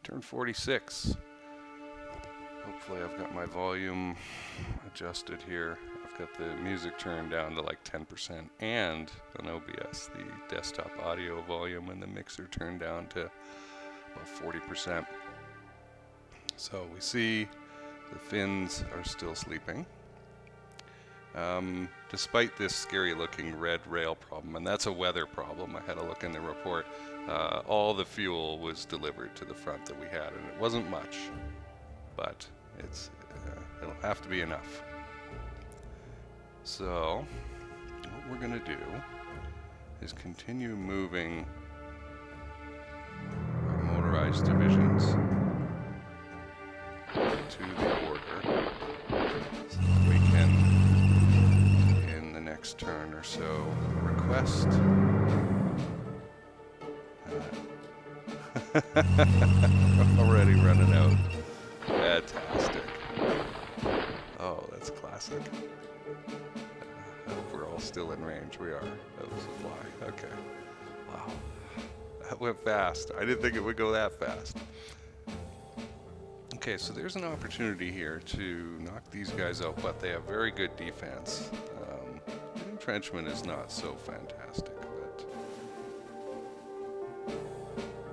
turned 46. Hopefully I've got my volume adjusted here. I've got the music turned down to like 10% and on OBS the desktop audio volume and the mixer turned down to about 40%. So we see the Finns are still sleeping. Despite this scary looking red rail problem, and that's a weather problem, I had a look in the report, all the fuel was delivered to the front that we had, and it wasn't much, but it'll have to be enough. So what we're going to do is continue moving our motorized divisions to the border so that we can, in the next turn or so, request already running out. Fantastic. Oh, that's classic. I hope we're all still in range. We are. That was a fly. Okay. Wow. That went fast. I didn't think it would go that fast. Okay, so there's an opportunity here to knock these guys out, but they have very good defense. The entrenchment is not so fantastic, but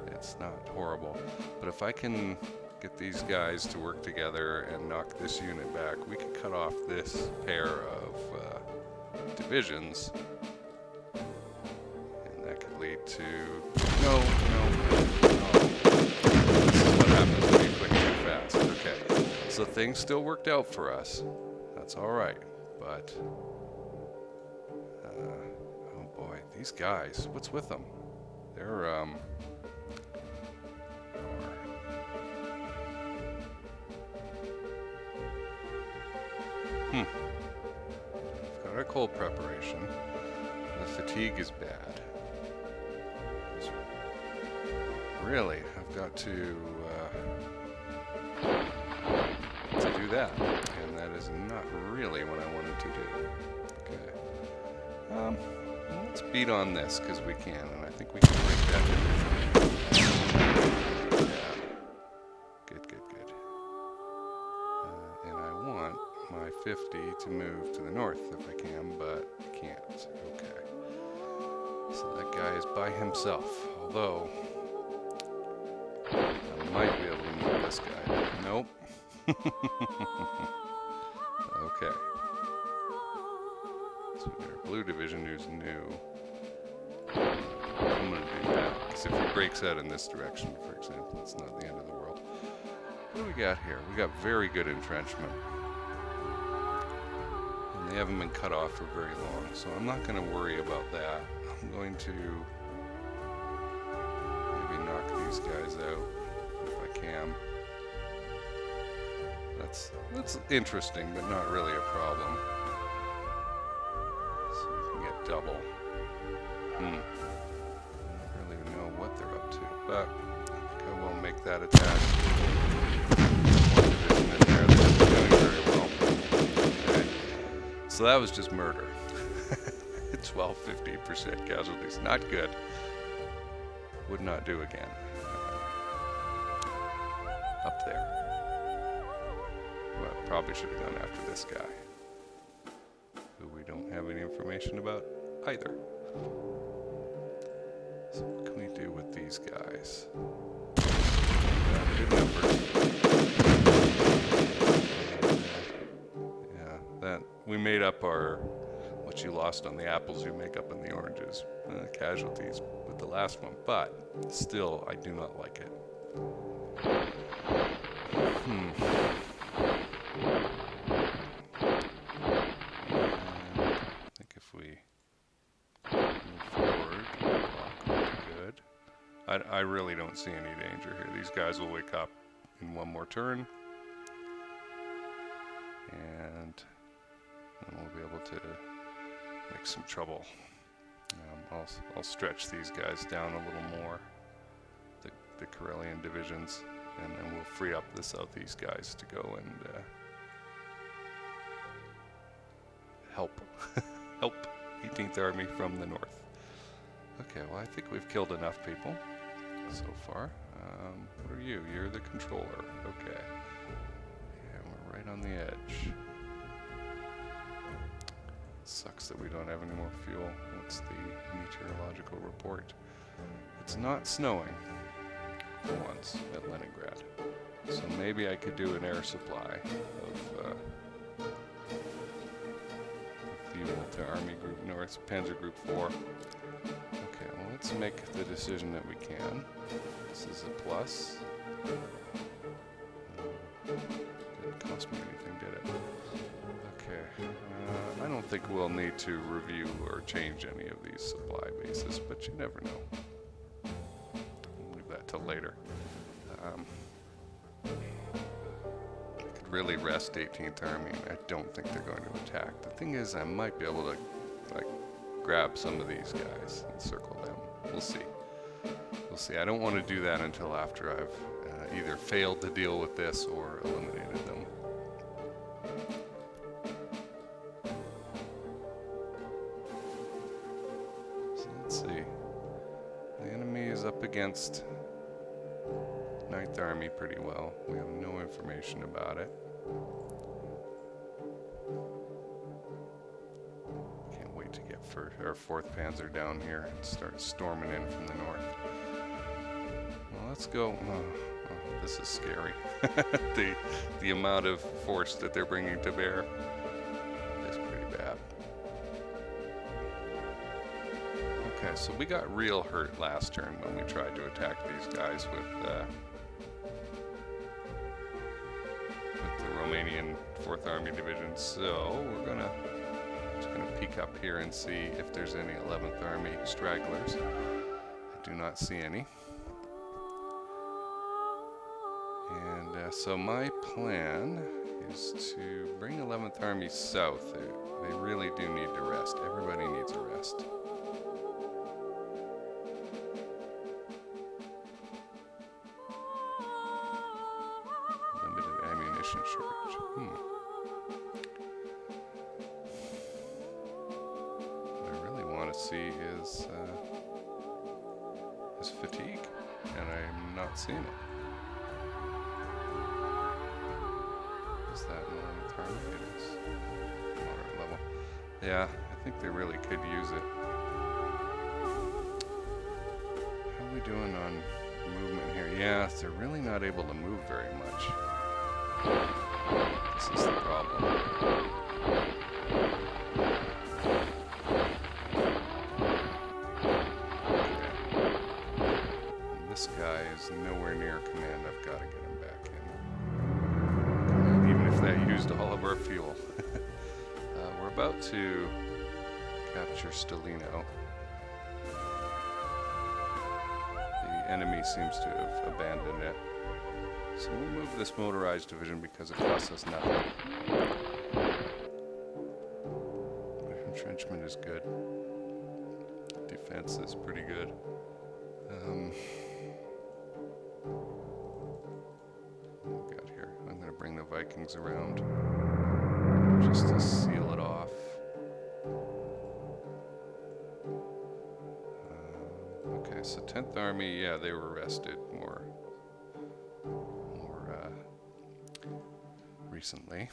it's not horrible. But if I can get these guys to work together and knock this unit back, we could cut off this pair of divisions, and that could lead to no. This is what happens when you click too fast. Okay, so things still worked out for us. That's all right, but oh boy, these guys, what's with them? They're We've got our cold preparation. The fatigue is bad. Really, I've got to do that, and that is not really what I wanted to do. Okay. Let's beat on this because we can, and I think we can break that division. Yeah. Good. And I want my 50 to move to the north if I can, but I can't. Okay. So that guy is by himself, although I might be able to move this guy. Nope. Okay. So we got our blue division who's new. I'm going to do that, because if he breaks out in this direction, for example, it's not the end of the world. What do we got here? We got very good entrenchment. And they haven't been cut off for very long, so I'm not going to worry about that. I'm going to maybe knock these guys out if I can. That's interesting, but not really a problem. So we can get double. I don't really know what they're up to, but I think I will make that attack. One division in there that's doing very well. Okay. So that was just murder. 15% casualties. Not good. Would not do again. Up there. Well, probably should have gone after this guy, who we don't have any information about either. So what can we do with these guys? Good numbers. Yeah, that we made up our what you lost on the apples you make up in the oranges casualties with the last one, but still I do not like it. I think if we move forward, block would be good. I really don't see any danger here. These guys will wake up in one more turn, and then we'll be able to make some trouble. I'll stretch these guys down a little more, the Karelian divisions, and then we'll free up the southeast guys to go and help 18th Army from the north. Okay, well I think we've killed enough people so far. What are you? You're the controller. Okay. Yeah, we're right on the edge. Sucks that we don't have any more fuel. What's the meteorological report? It's not snowing for once at Leningrad. So maybe I could do an air supply of fuel to Army Group North, Panzer Group 4. Okay, well let's make the decision that we can. This is a plus. Didn't cost me anything, did it? Okay, I don't think we'll need to review or change any of these supply bases, but you never know. We'll leave that till later. I could really rest 18th Army, and I don't think they're going to attack. The thing is, I might be able to like grab some of these guys and circle them. We'll see. We'll see. I don't want to do that until after I've either failed to deal with this or eliminated them. So let's see. The enemy is up against 9th Army pretty well. We have no information about it. Can't wait to get our 4th Panzer down here and start storming in from the north. Well, let's go. Oh, this is scary. the amount of force that they're bringing to bear is pretty bad. Okay, so we got real hurt last turn when we tried to attack these guys with the Romanian 4th Army Division. So we're just gonna peek up here and see if there's any 11th Army stragglers. I do not see any. And so my plan is to bring 11th Army south. They really do need to rest. Everybody needs a rest. Limited ammunition shortage. What I really want to see is fatigue, and I'm not seeing it. Is that 11th Army? It is. Moderate level. Yeah, I think they really could use it. How are we doing on movement here? Yeah, they're really not able to move very much. This is the problem. And this guy is nowhere near command. I've got to get him back in. Even if that used all of our fuel. We're about to capture Stalino. The enemy seems to have abandoned it. So we'll move this motorized division because it costs us nothing. Entrenchment is good. Defense is pretty good. What we got here? I'm going to bring the Vikings around just to seal it off. Okay, so 10th Army, yeah, they were rested more recently.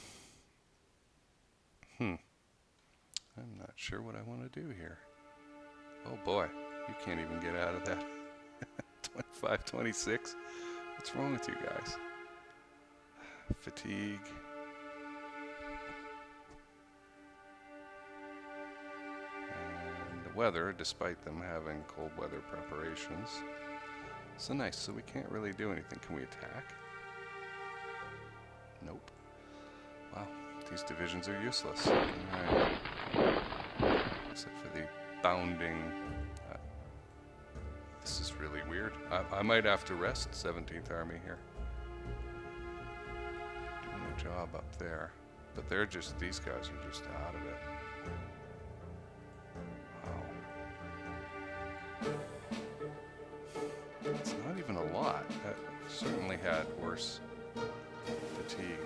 I'm not sure what I want to do here. Oh boy, you can't even get out of that. 25, 26. What's wrong with you guys? Fatigue. And the weather, despite them having cold weather preparations. So nice, so we can't really do anything. Can we attack? Nope. Wow, these divisions are useless. Alright. Except for the bounding. This is really weird. I might have to rest 17th Army here. Doing a job up there. But they're just, these guys are just out of it. Wow. It's not even a lot. That certainly had worse fatigue.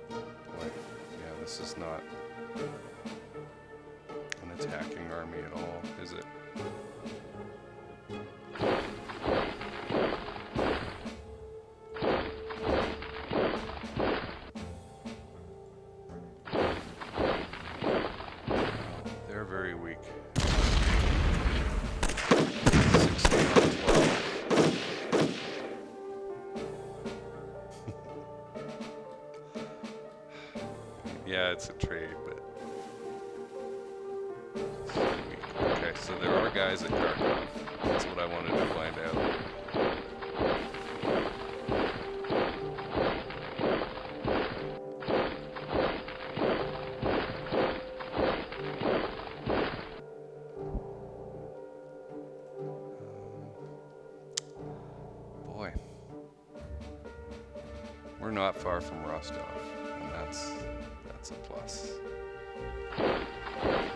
Boy, yeah, this is not an attack attacking army at all, is it? They're very weak. 16 on 12. Yeah, it's a trade, but it's weak. Okay, so there are guys at Kharkov. That's what I wanted to find out. Boy, we're not far from Rostov, and that's a plus. I'm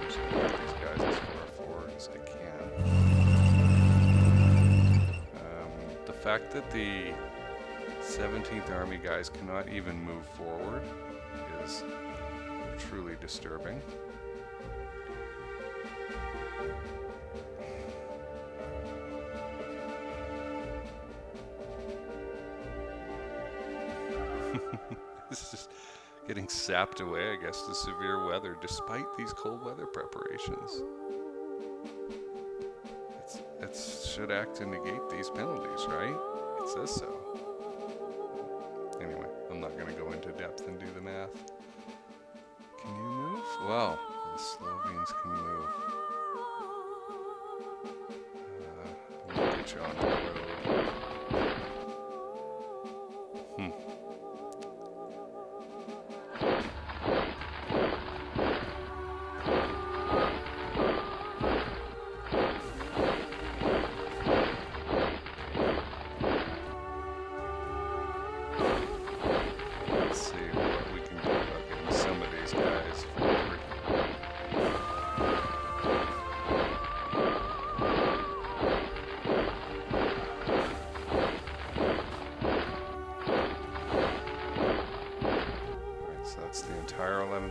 just gonna get these guys as far forward as I can. The fact that the 17th Army guys cannot even move forward is truly disturbing. This is just getting sapped away, I guess, to severe weather, despite these cold weather preparations. It should act to negate these penalties, right? It says so. Anyway, I'm not going to go into depth and do the math. Can you move? Wow, the Slovenes can move. I'm going to get you on the road.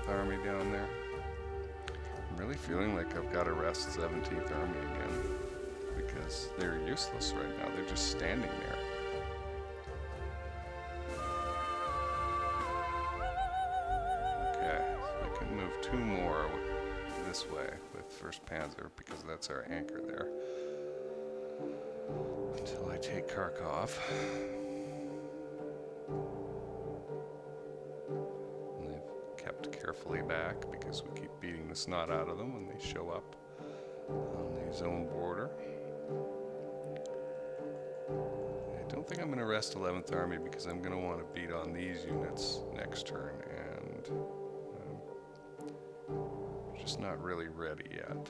Army down there. I'm really feeling like I've got to rest 17th Army again because they're useless right now. They're just standing there. Okay, so we can move 2 more this way with 1st Panzer because that's our anchor there until I take Kharkov. Carefully back because we keep beating the snot out of them when they show up on the zone border. I don't think I'm going to rest 11th Army because I'm going to want to beat on these units next turn, and I'm just not really ready yet.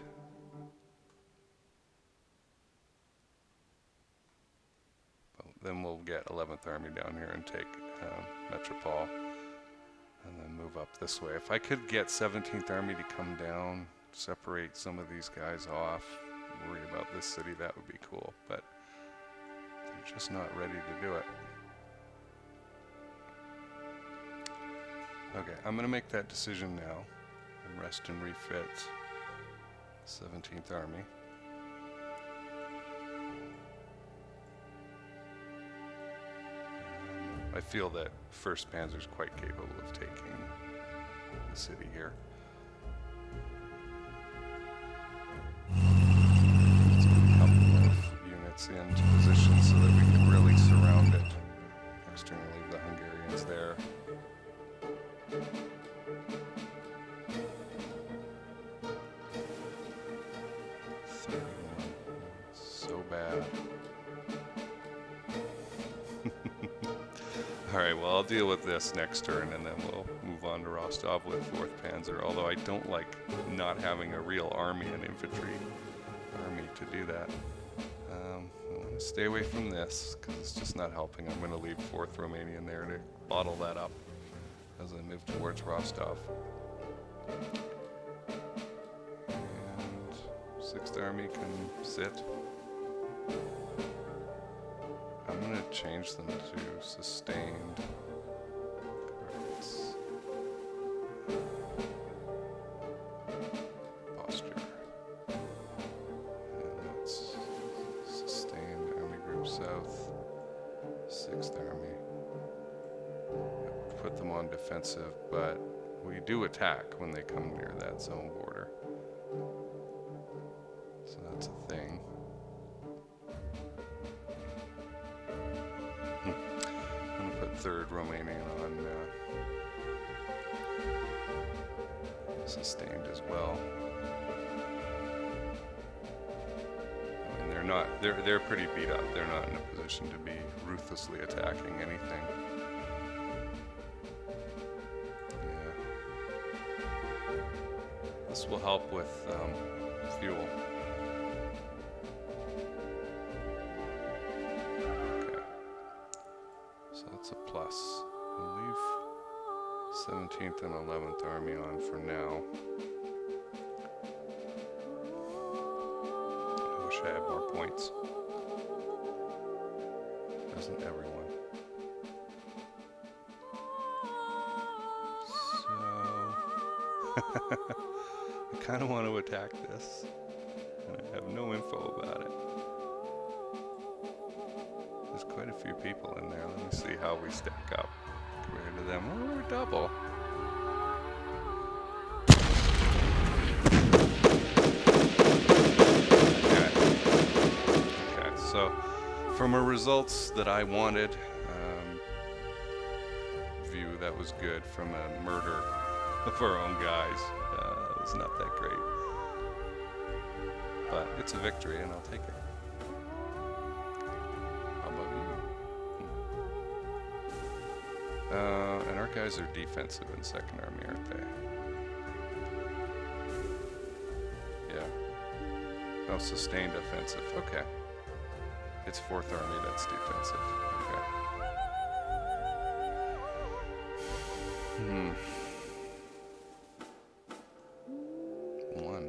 But then we'll get 11th Army down here and take Metropole. And then move up this way. If I could get 17th Army to come down, separate some of these guys off, worry about this city, that would be cool. But they're just not ready to do it. Okay, I'm going to make that decision now and rest and refit 17th Army. I feel that 1st Panzer is quite capable of taking the city here. Let's put a couple of units into position so that we can really surround it. Next turn, we'll leave the Hungarians there. 31. So bad. Alright, well, I'll deal with this next turn, and then we'll move on to Rostov with 4th Panzer, although I don't like not having a real army and infantry army to do that. I want to stay away from this, because it's just not helping. I'm going to leave 4th Romanian there to bottle that up as I move towards Rostov. And 6th Army can sit. I'm going to change them to sustained posture. south. 6th Army. Put them on defensive, but we do attack when they come near that zone border. So that's a thing. I'm going to put 3rd Romanian on sustained as well. I mean, they're pretty beat up. They're not in a position to be ruthlessly attacking anything. Yeah. This will help with fuel. Okay. So that's a plus. We'll leave 17th and 11th Army on for now. I wish I had more points. Doesn't everyone? So I kind of want to attack this, and I have no info about it. There's quite a few people in there. Let me see how we stack up compared to them. Oh, we're double. Okay, so from a results that I wanted view, that was good. From a murder of our own guys, it was not that great. But it's a victory, and I'll take it. How about you? And our guys are defensive in 2nd Army, aren't they? Yeah. Oh, sustained offensive. Okay. It's 4th Army that's defensive. Okay. One.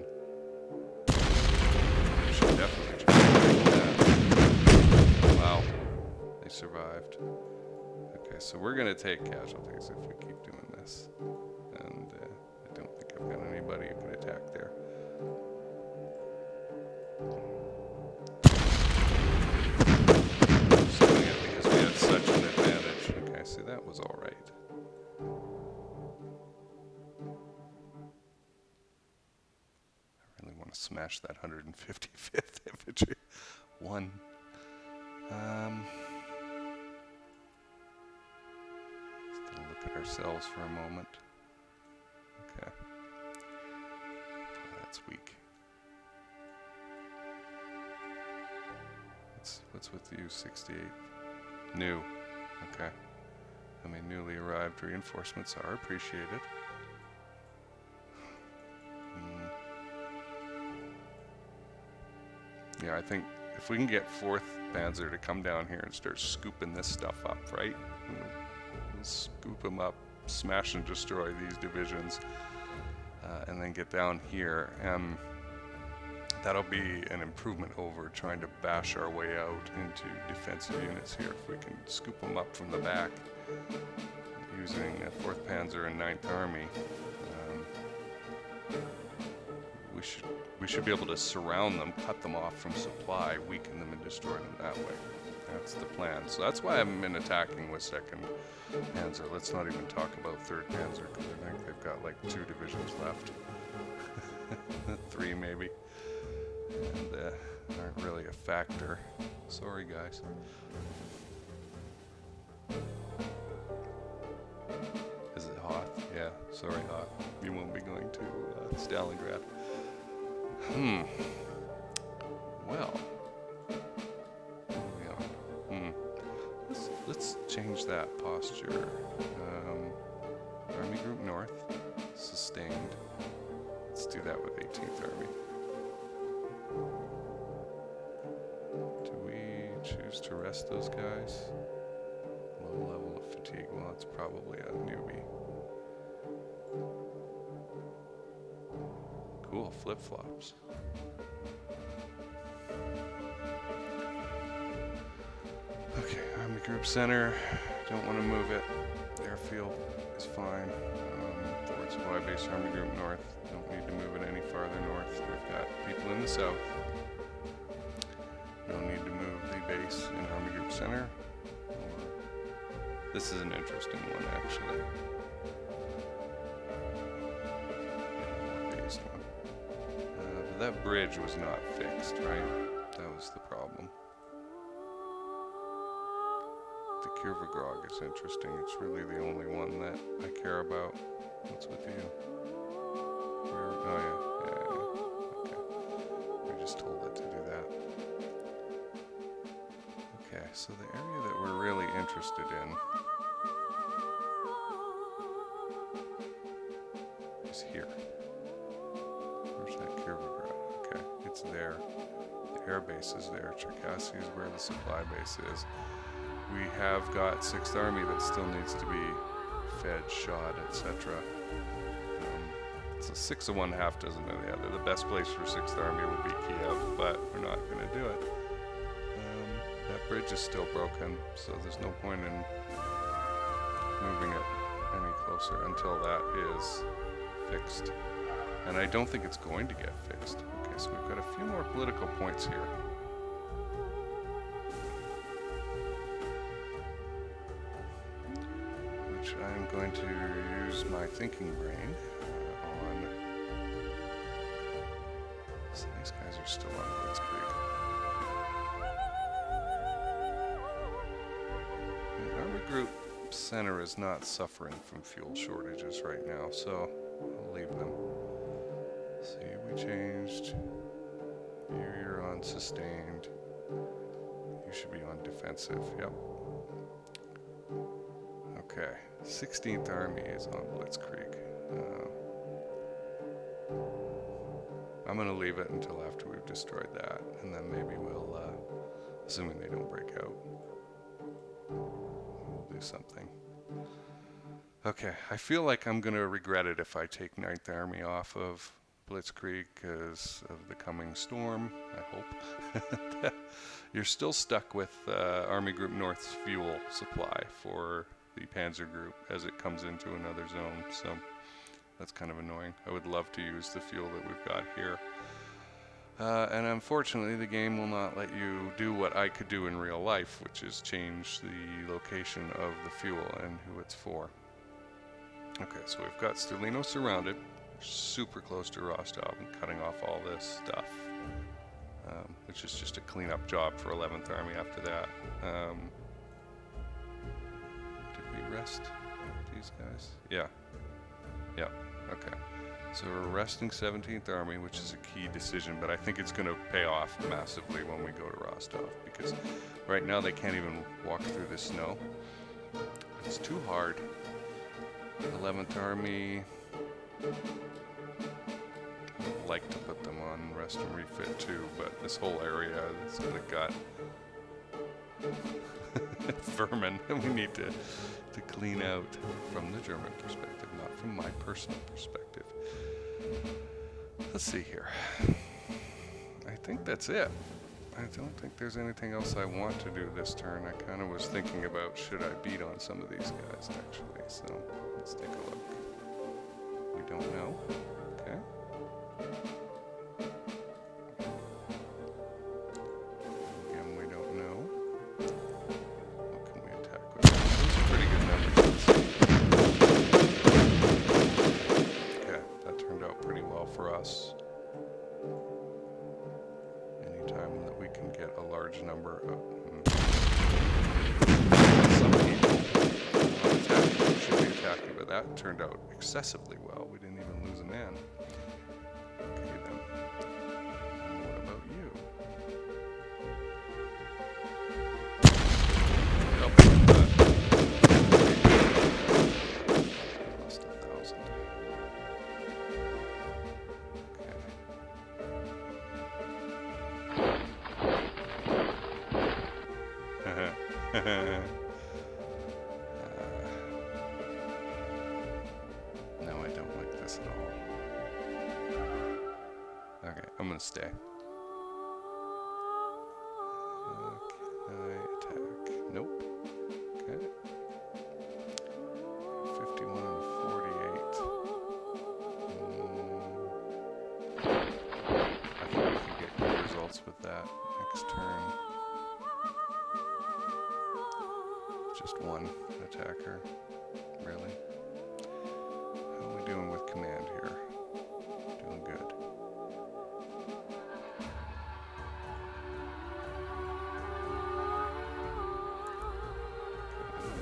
Should definitely just take that. Wow. They survived. Okay, so we're going to take casualties if we keep doing this. And I don't think I've got anybody who can attack there. Just doing it because we had such an advantage. Okay, see, that was all right. I really want to smash that 155th infantry. One. Just gonna look at ourselves for a moment. Okay. That's weak. What's with you, 68th? New. Okay. I mean, newly arrived reinforcements are appreciated. Yeah, I think if we can get 4th Panzer to come down here and start scooping this stuff up, right? We'll scoop them up, smash and destroy these divisions, and then get down here. That'll be an improvement over trying to bash our way out into defensive units here. If we can scoop them up from the back using 4th Panzer and 9th Army, we should be able to surround them, cut them off from supply, weaken them, and destroy them that way. That's the plan. So that's why I haven't been attacking with 2nd Panzer. Let's not even talk about 3rd Panzer, because I think they've got like 2 divisions left. 3 maybe. And aren't really a factor. Sorry, guys. Is it hot? Yeah, sorry, hot. You won't be going to Stalingrad. Well. Yeah. Let's change that posture. Army Group North, sustained. Let's do that with 18th Army. Do we choose to rest those guys? Low level of fatigue. Well, it's probably a newbie. Cool, flip-flops. Okay, Army Group Center. Don't want to move it. Airfield is fine. Forward Supply Base, Army Group North. Don't need to move it any farther north. We've got people in the south. No need to move the base in Army Group Center. This is an interesting one, actually. Based one. But that bridge was not fixed, right? That was the problem. The Novogrod is interesting. It's really the only one that I care about. What's with you? Where? Oh yeah. Okay. We just told it to do that. Okay, so the area that we're really interested in is here. Where's that Novogrod? Okay, it's there. The air base is there. Cherkasy is where the supply base is. We have got 6th Army that still needs to be fed, shot, etc. So 6 of one, half dozen of the other. The best place for 6th Army would be Kiev, but we're not going to do it. That bridge is still broken, so there's no point in moving it any closer until that is fixed. And I don't think it's going to get fixed. Okay, so we've got a few more political points here. Which I'm going to use my thinking brain on. So these guys are still on Blitzkrieg. The Army Group Center is not suffering from fuel shortages right now, so I'll leave them. See, we changed. You're on sustained. You should be on defensive, yep. Okay, 16th Army is on Blitzkrieg. I'm going to leave it until after we've destroyed that, and then maybe we'll, assuming they don't break out, we'll do something. Okay, I feel like I'm going to regret it if I take 9th Army off of Blitzkrieg because of the coming storm, I hope. You're still stuck with Army Group North's fuel supply for the Panzer Group as it comes into another zone, so that's kind of annoying. I would love to use the fuel that we've got here. And unfortunately, the game will not let you do what I could do in real life, which is change the location of the fuel and who it's for. Okay, so we've got Stalino surrounded, super close to Rostov, and cutting off all this stuff, which is just a cleanup job for 11th Army after that. Did we rest these guys? Yeah. Okay. So we're arresting 17th Army, which is a key decision, but I think it's going to pay off massively when we go to Rostov, because right now they can't even walk through the snow. It's too hard. 11th Army, I'd like to put them on rest and refit too, but this whole area is going to gut vermin we need to clean out from the German perspective, not from my personal perspective. Let's see here. I think that's it. I don't think there's anything else I want to do this turn. I kind of was thinking about should I beat on some of these guys actually, so let's take a look. We don't know. Okay. Again, we don't know. What can we attack with? Those are pretty good numbers. Okay, that turned out pretty well for us. Anytime that we can get a large number of some people attacking, should be attacking, but that turned out excessively well. We didn't even lose a man. Okay then. And what about you? Lost 1,000. Okay. No, I don't like this at all. Okay, I'm gonna stay. Can I attack? Nope. Okay. 51 and 48. I think we can get good results with that next turn. just one attacker. Really? How are we doing with command here? Doing good.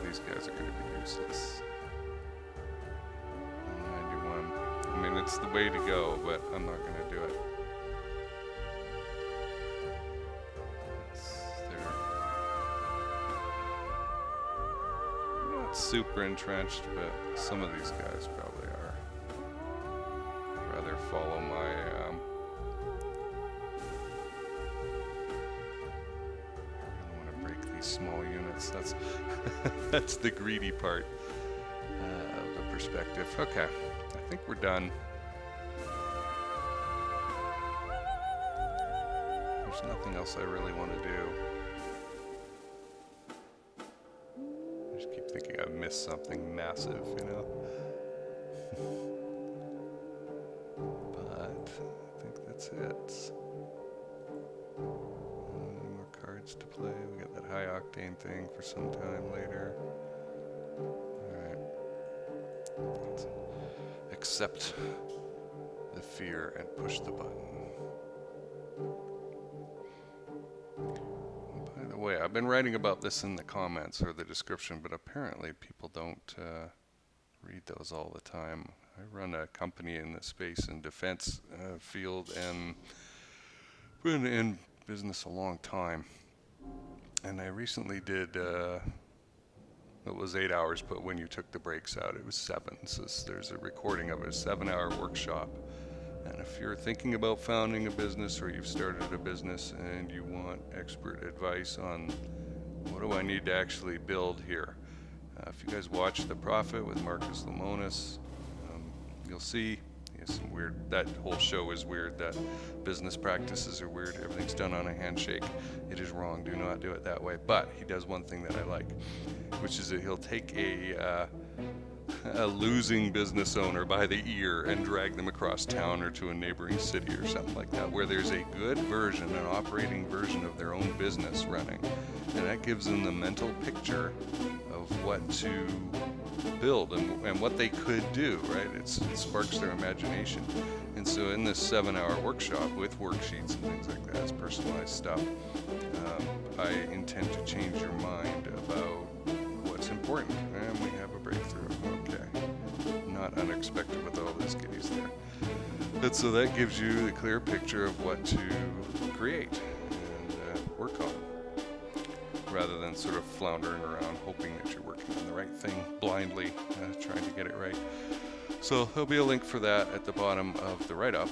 These guys are going to be useless. 91. I mean, it's the way to go, but I'm not going to do it. They're not super entrenched, but some of these guys probably are. I'd rather follow my small units. That's that's the greedy part of the perspective. Okay, I think we're done. There's nothing else I really want to do. I just keep thinking I've missed something massive, you know. But I think that's it. To play. We got that high octane thing for some time later. Alright. Let's accept the fear and push the button. By the way, I've been writing about this in the comments or the description, but apparently people don't read those all the time. I run a company in the space and defense field and been in business a long time. And I recently did, it was 8 hours, but when you took the breaks out, it was 7. So there's a recording of a 7-hour workshop. And if you're thinking about founding a business or you've started a business and you want expert advice on what do I need to actually build here, if you guys watch The Prophet with Marcus Lemonis, you'll see some weird, that whole show is weird, that business practices are weird, everything's done on a handshake. It is wrong, do not do it that way. But he does one thing that I like, which is that he'll take a losing business owner by the ear and drag them across town or to a neighboring city or something like that, where there's a good version, an operating version of their own business running. And that gives them the mental picture of what to build and what they could do, right? It sparks their imagination. And so in this 7-hour workshop with worksheets and things like that, it's personalized stuff, I intend to change your mind about what's important. And we have a breakthrough. Okay. Not unexpected with all these goodies there. But so that gives you the clear picture of what to create and work on, rather than sort of floundering around hoping that you're working on the right thing blindly, trying to get it right. So there'll be a link for that at the bottom of the write-up,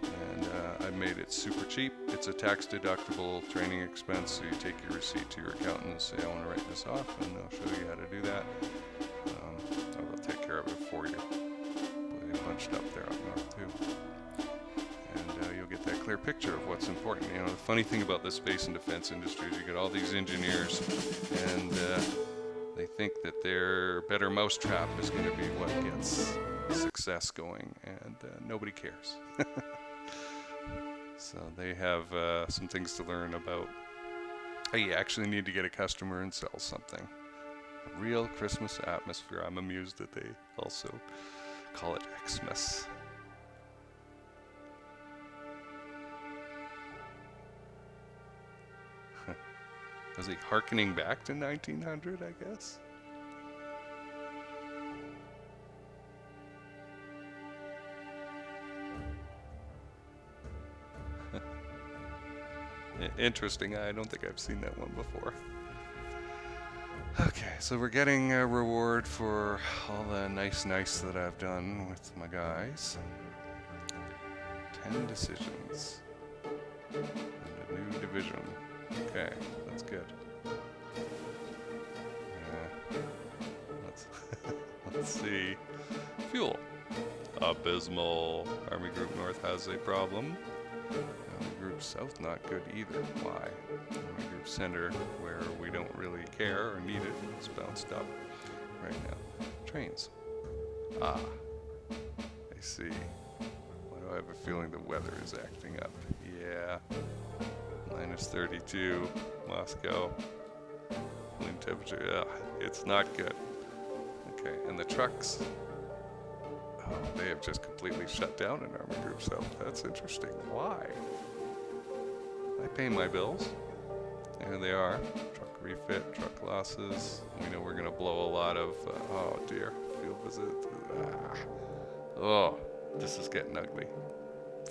and I made it super cheap. It's a tax-deductible training expense, so you take your receipt to your accountant and say, I want to write this off, and they'll show you how to do that. I'll take care of it for you. Put it bunched up there up north too. And you'll get that clear picture of what's important. You know, the funny thing about the space and defense industry is you get all these engineers, and they think that their better mousetrap is going to be what gets success going, and nobody cares. So they have some things to learn about how you actually need to get a customer and sell something. A real Christmas atmosphere. I'm amused that they also call it Xmas. Was he hearkening back to 1900, I guess? Interesting. I don't think I've seen that one before. Okay, so we're getting a reward for all the nice that I've done with my guys. 10 decisions. And a new division. Okay, that's good. Let's see. Fuel. Abysmal. Army Group North has a problem. Army Group South not good either. Why? Army Group Center, where we don't really care or need it, it's bounced up right now. Trains. Ah, I see. Why do I have a feeling the weather is acting up? Yeah. -32, Moscow. Wind temperature, it's not good. Okay, and the trucks. Oh, they have just completely shut down in Army Group South. That's interesting. Why? I pay my bills. There they are. Truck refit, truck losses. We know we're going to blow a lot of, oh dear, field visit. Oh, this is getting ugly.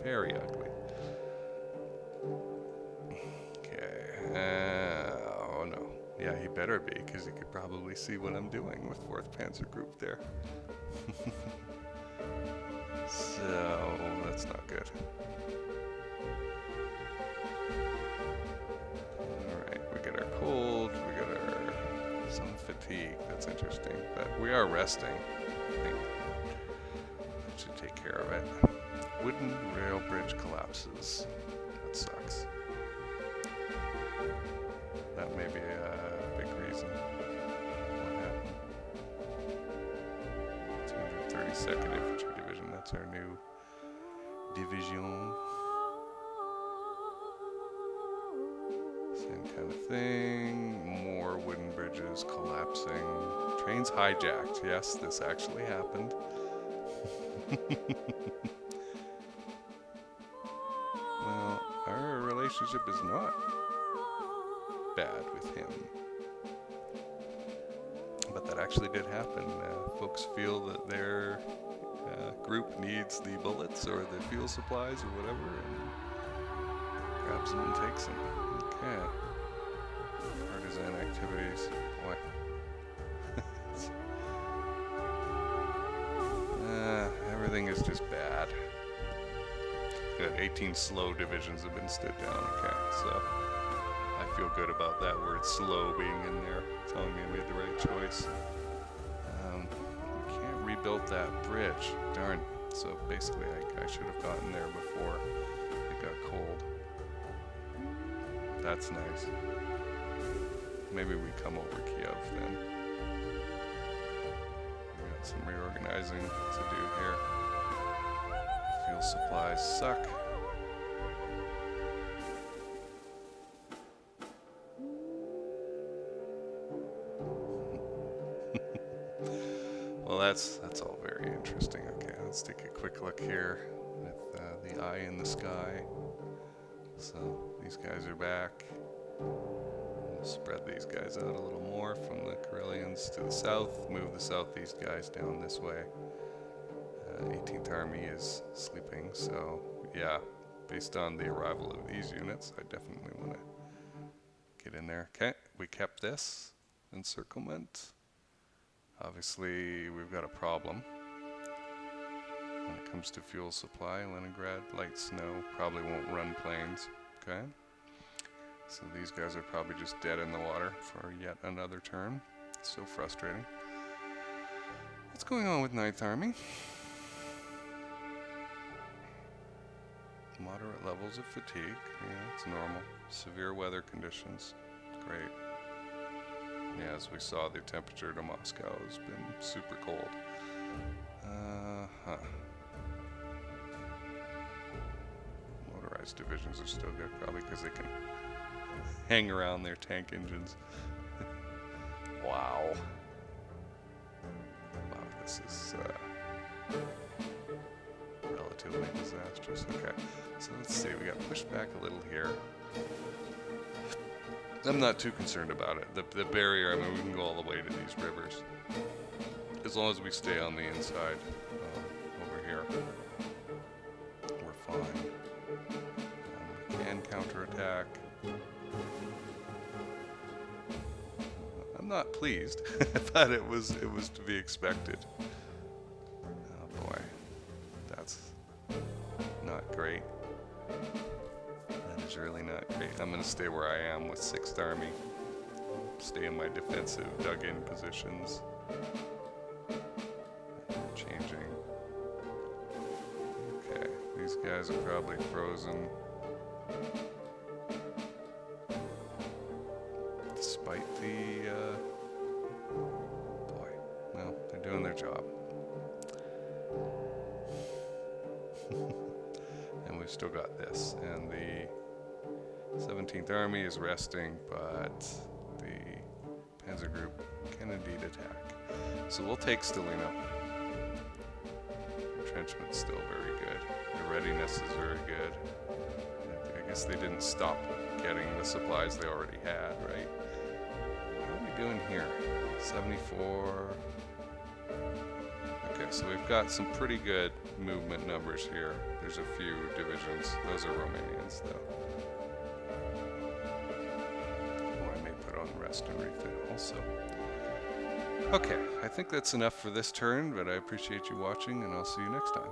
Very ugly. Okay. Oh no. Yeah, he better be, because he could probably see what I'm doing with 4th Panzer Group there. So, that's not good. Alright, we got our cold, we got our some fatigue. That's interesting, but we are resting. I think that should take care of it. Wooden rail bridge collapses. That sucks. That may be a big reason. What happened? 232nd Infantry Division. That's our new division. Same kind of thing. More wooden bridges collapsing. Trains hijacked. Yes, this actually happened. Well, our relationship is not bad with him. But that actually did happen. Folks feel that their group needs the bullets or the fuel supplies or whatever, and grabs them and takes them. Okay. Partisan activities. Boy. Everything is just bad. Good. 18 slow divisions have been stood down. Okay, so I feel good about that word slow being in there, telling me I made the right choice. We can't rebuild that bridge. Darn. So basically I should have gotten there before it got cold. That's nice. Maybe we come over Kiev then. We got some reorganizing to do here. Fuel supplies suck. Well, that's all very interesting. Okay, let's take a quick look here with the eye in the sky. So these guys are back. We'll spread these guys out a little more from the Karelians to the south. Move the southeast guys down this way. 18th Army is sleeping, so yeah, based on the arrival of these units, I definitely want to get in there. Okay, we kept this encirclement. Obviously, we've got a problem when it comes to fuel supply. Leningrad, light snow, probably won't run planes. Okay, so these guys are probably just dead in the water for yet another turn. So frustrating. What's going on with 9th Army? Moderate levels of fatigue. Yeah, it's normal. Severe weather conditions. Great. Yeah, as we saw, the temperature to Moscow has been super cold. Motorized divisions are still good, probably because they can hang around their tank engines. Wow. Wow, this is relatively disastrous. Okay, so let's see, we got pushed back a little here. I'm not too concerned about it. The barrier, I mean, we can go all the way to these rivers. As long as we stay on the inside over here, we're fine. We can counterattack. I'm not pleased. I thought it was to be expected. Oh boy, that's not great. That is really not great. I'm going to stay where I am with 6th Army. Stay in my defensive dug-in positions. Changing. Okay, these guys are probably frozen. Despite the, boy, well, they're doing their job. And we've still got this, and the 17th Army is resting, but the as a group can indeed attack. So we'll take Stalino. Entrenchment's still very good. The readiness is very good. I guess they didn't stop getting the supplies they already had, right? What are we doing here? 74. Okay, so we've got some pretty good movement numbers here. There's a few divisions. Those are Romanians, though. Oh, I may put on rest and refit also. Okay, I think that's enough for this turn, but I appreciate you watching, and I'll see you next time.